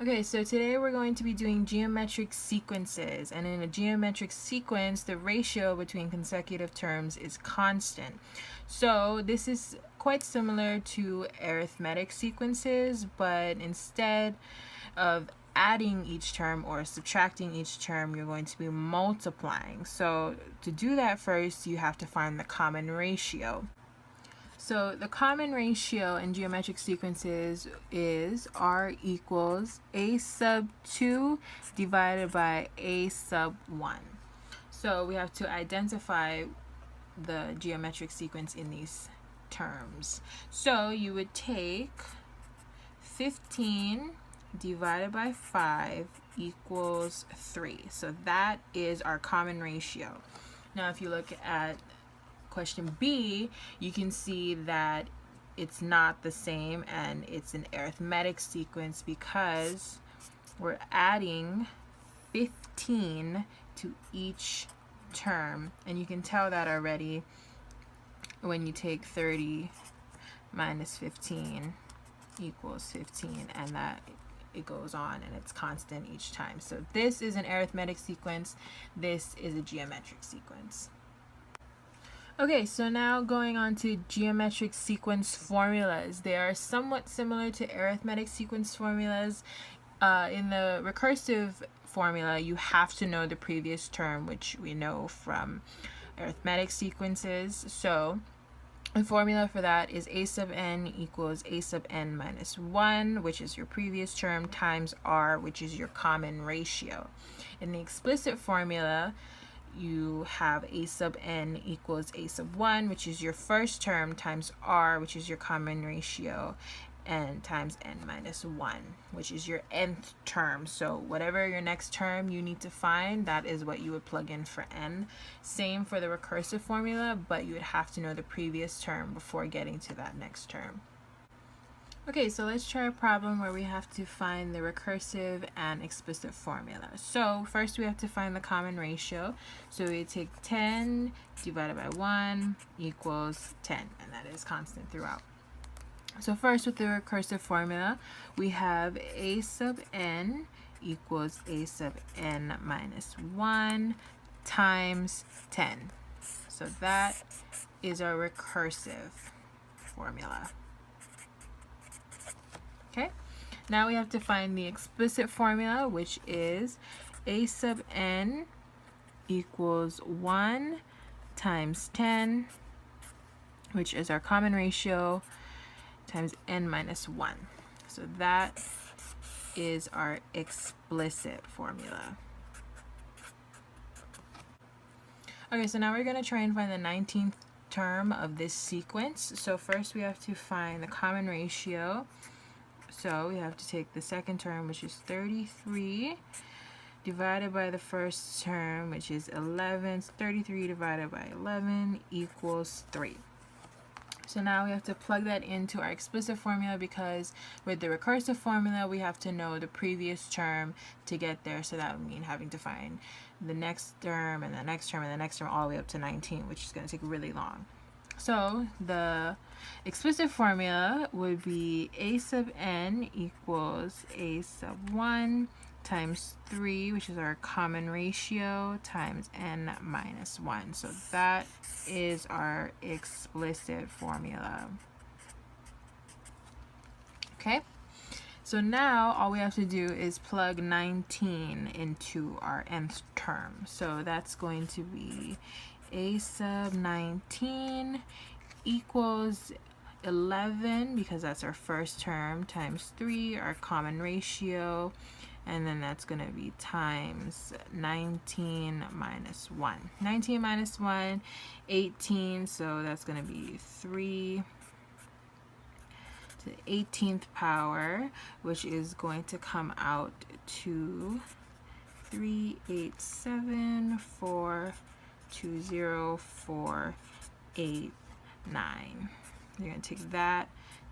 Okay, so today we're going to be doing geometric sequences, and in a geometric sequence, the ratio between consecutive terms is constant. So this is quite similar to arithmetic sequences, but instead of adding each term or subtracting each term, you're going to be multiplying. So to do that, first you have to find the common ratio. So the common ratio in geometric sequences is r equals a sub 2 divided by a sub 1. So we have to identify the geometric sequence in these terms. So you would take 15 divided by 5 equals 3. So that is our common ratio. Now if you look at question B, you can see that it's not the same and it's an arithmetic sequence because we're adding 15 to each term, and you can tell that already when you take 30 minus 15 equals 15, and that it goes on and it's constant each time. So this is an arithmetic sequence, this is a geometric sequence. Okay, so now going on to geometric sequence formulas. They are somewhat similar to arithmetic sequence formulas. In the recursive formula, you have to know the previous term, which we know from arithmetic sequences. So the formula for that is a sub n equals a sub n minus 1, which is your previous term, times r, which is your common ratio. In the explicit formula, you have a sub n equals a sub 1, which is your first term, times r, which is your common ratio, and times n minus 1, which is your nth term. So whatever your next term you need to find, that is what you would plug in for n. Same for the recursive formula, but you would have to know the previous term before getting to that next term. Okay, so let's try a problem where we have to find the recursive and explicit formula. So first we have to find the common ratio. So we take 10 divided by 1 equals 10, and that is constant throughout. So first with the recursive formula, we have a sub n equals a sub n minus 1 times 10. So that is our recursive formula. Okay, now we have to find the explicit formula, which is a sub n equals 1 times 10, which is our common ratio, times n minus 1. So that is our explicit formula. Okay, so now we're going to try and find the 19th term of this sequence. So first we have to find the common ratio. So we have to take the second term, which is 33, divided by the first term, which is 11. So 33 divided by 11 equals 3. So now we have to plug that into our explicit formula, because with the recursive formula, we have to know the previous term to get there. So that would mean having to find the next term and the next term and the next term all the way up to 19, which is going to take really long. So the explicit formula would be a sub n equals a sub 1 times 3, which is our common ratio, times n minus 1. So that is our explicit formula. Okay, so now all we have to do is plug 19 into our nth term. So that's going to be a sub 19 equals 11, because that's our first term, times 3, our common ratio, and then that's going to be times 19 minus 1. 19 minus 1, 18, so that's going to be 3 to the 18th power, which is going to come out to 387,420,489. You're going to take that,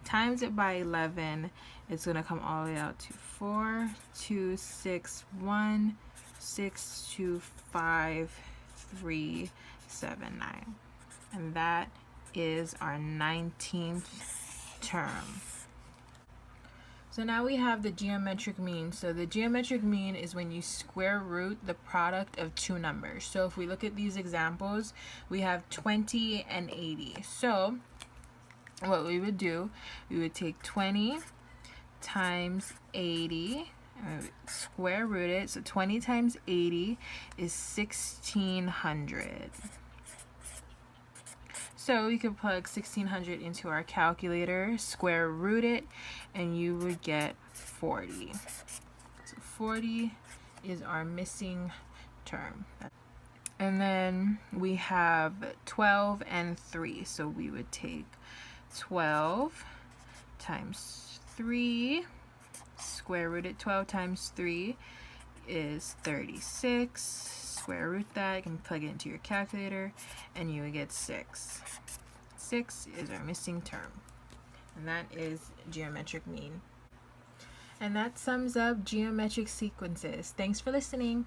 times it by 11, it's going to come all the way out to 4,261,625,379. And that is our 19th term. So now we have the geometric mean. So the geometric mean is when you square root the product of two numbers. So if we look at these examples, we have 20 and 80. So what we would do, we would take 20 times 80, square root it. So 20 times 80 is 1600. So we could plug 1600 into our calculator, square root it, and you would get 40. So 40 is our missing term. And then we have 12 and 3. So we would take 12 times 3, square root it. 12 times 3 is 36. Square root that, you can plug it into your calculator, and you would get 6. 6 is our missing term, and that is geometric mean. And that sums up geometric sequences. Thanks for listening.